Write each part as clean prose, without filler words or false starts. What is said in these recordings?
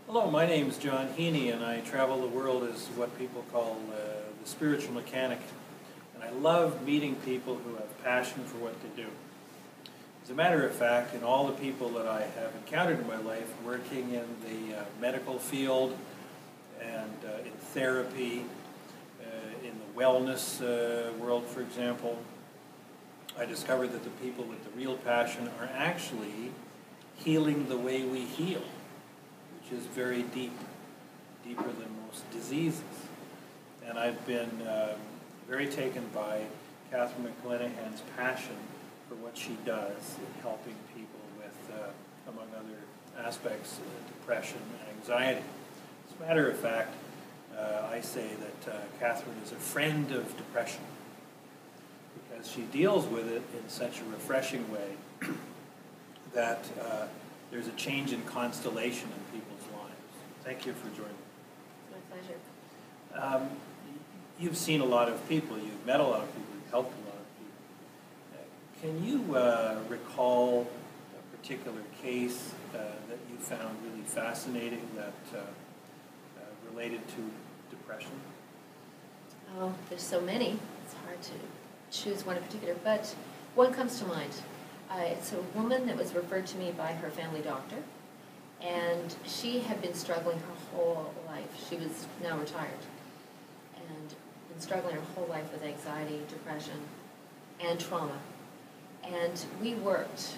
Hello, my name is John Heney, and I travel the world as what people call the spiritual mechanic. And I love meeting people who have passion for what they do. As a matter of fact, in all the people that I have encountered in my life, working in the medical field and in therapy, in the wellness world, for example, I discovered that the people with the real passion are actually healing the way we heal, which is very deep, deeper than most diseases. And I've been very taken by Catherine McLenaghan's passion for what she does in helping people with, among other aspects, depression and anxiety. As a matter of fact, I say that Catherine is a friend of depression because she deals with it in such a refreshing way that there's a change in constellation in people's lives. Thank you for joining me. It's my pleasure. You've seen a lot of people, you've met a lot of people, you've helped a lot of people. Can you recall a particular case that you found really fascinating that related to depression? Oh, there's so many. It's hard to choose one in particular, but one comes to mind. It's a woman that was referred to me by her family doctor, and she had been struggling her whole life. She was now retired, and been struggling her whole life with anxiety, depression, and trauma. And we worked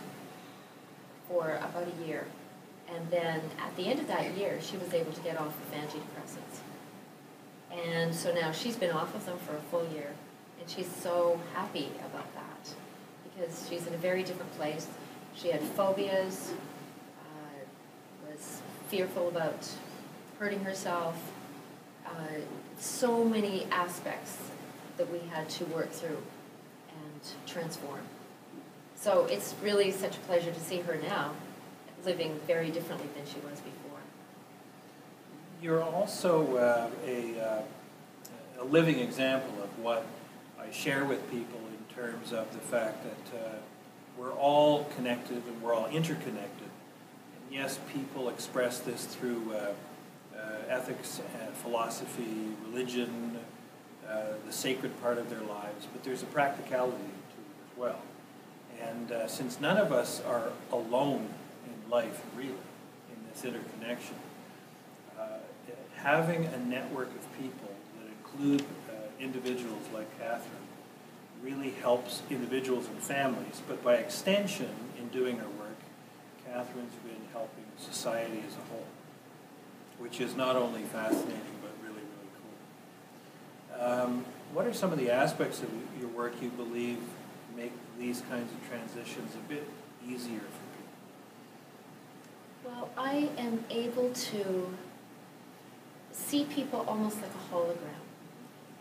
for about a year, and then at the end of that year, she was able to get off of antidepressants. And so now she's been off of them for a full year, and she's so happy about that because she's in a very different place. She had phobias, was fearful about hurting herself, so many aspects that we had to work through and transform. So it's really such a pleasure to see her now living very differently than she was before. You're also a living example of what I share with people in terms of the fact that we're all connected and we're all interconnected. And yes, people express this through ethics, philosophy, religion, the sacred part of their lives, but there's a practicality to it as well. And since none of us are alone in life, really, in this interconnection, having a network of people that include individuals like Catherine really helps individuals and families, but by extension, in doing her work, Catherine's been helping society as a whole, which is not only fascinating, but really, really cool. What are some of the aspects of your work you believe make these kinds of transitions a bit easier for people? Well, I am able to see people almost like a hologram.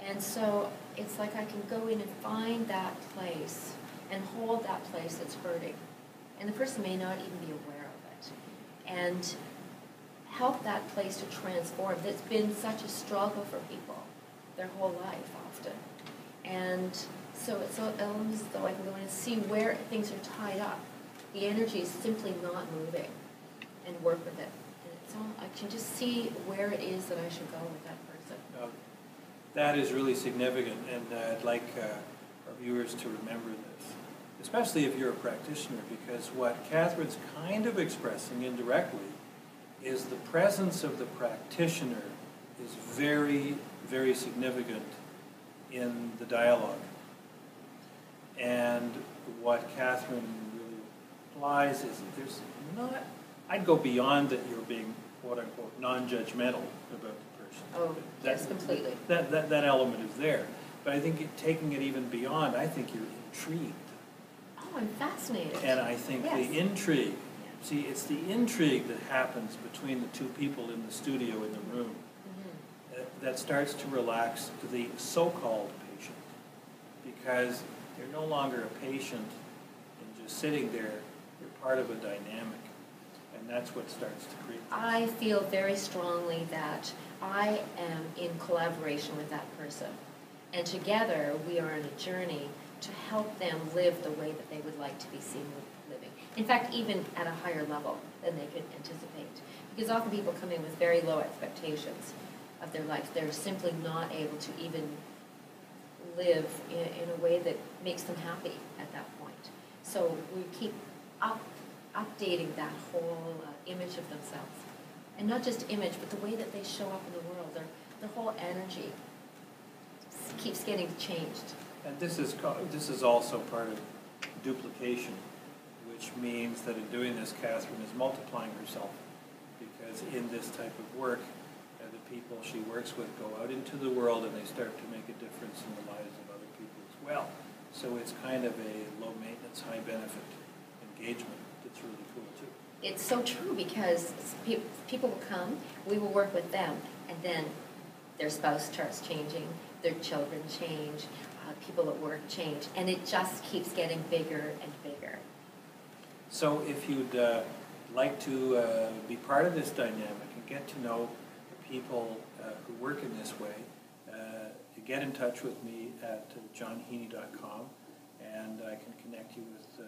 And so it's like I can go in and find that place and hold that place that's hurting. And the person may not even be aware of it. And help that place to transform. That's been such a struggle for people their whole life often. And so it's almost as though I can go in and see where things are tied up. The energy is simply not moving and work with it. And it's all, I can just see where it is that I should go with that person. That is really significant, and I'd like our viewers to remember this, especially if you're a practitioner, because what Catherine's kind of expressing indirectly is the presence of the practitioner is very, very significant in the dialogue. And what Catherine really implies is that there's not, I'd go beyond that you're being, quote-unquote, non-judgmental about the person. Oh, yes, completely. That element is there. But I think taking it even beyond, I think you're intrigued. Oh, I'm fascinated. And I think the intrigue, see, it's the intrigue that happens between the two people in the studio, in the room, that starts to relax the so-called patient. Because they're no longer a patient and just sitting there, you're part of a dynamic. And that's what starts to create. I feel very strongly that I am in collaboration with that person. And together we are on a journey to help them live the way that they would like to be seen living. In fact, even at a higher level than they could anticipate. Because often people come in with very low expectations of their life. They're simply not able to even live in a way that makes them happy at that point. So we keep updating that whole image of themselves. And not just image, but the way that they show up in the world. Their whole energy keeps getting changed. And this is also part of duplication, which means that in doing this, Catherine is multiplying herself, because in this type of work, the people she works with go out into the world and they start to make a difference in the lives of other people as well. So it's kind of a low maintenance, high benefit engagement that's really cool too. It's so true, because people will come, we will work with them, and then their spouse starts changing, their children change, people at work change, and it just keeps getting bigger and bigger. So if you'd like to be part of this dynamic and get to know the people who work in this way, get in touch with me at johnheney.com, and I can connect you with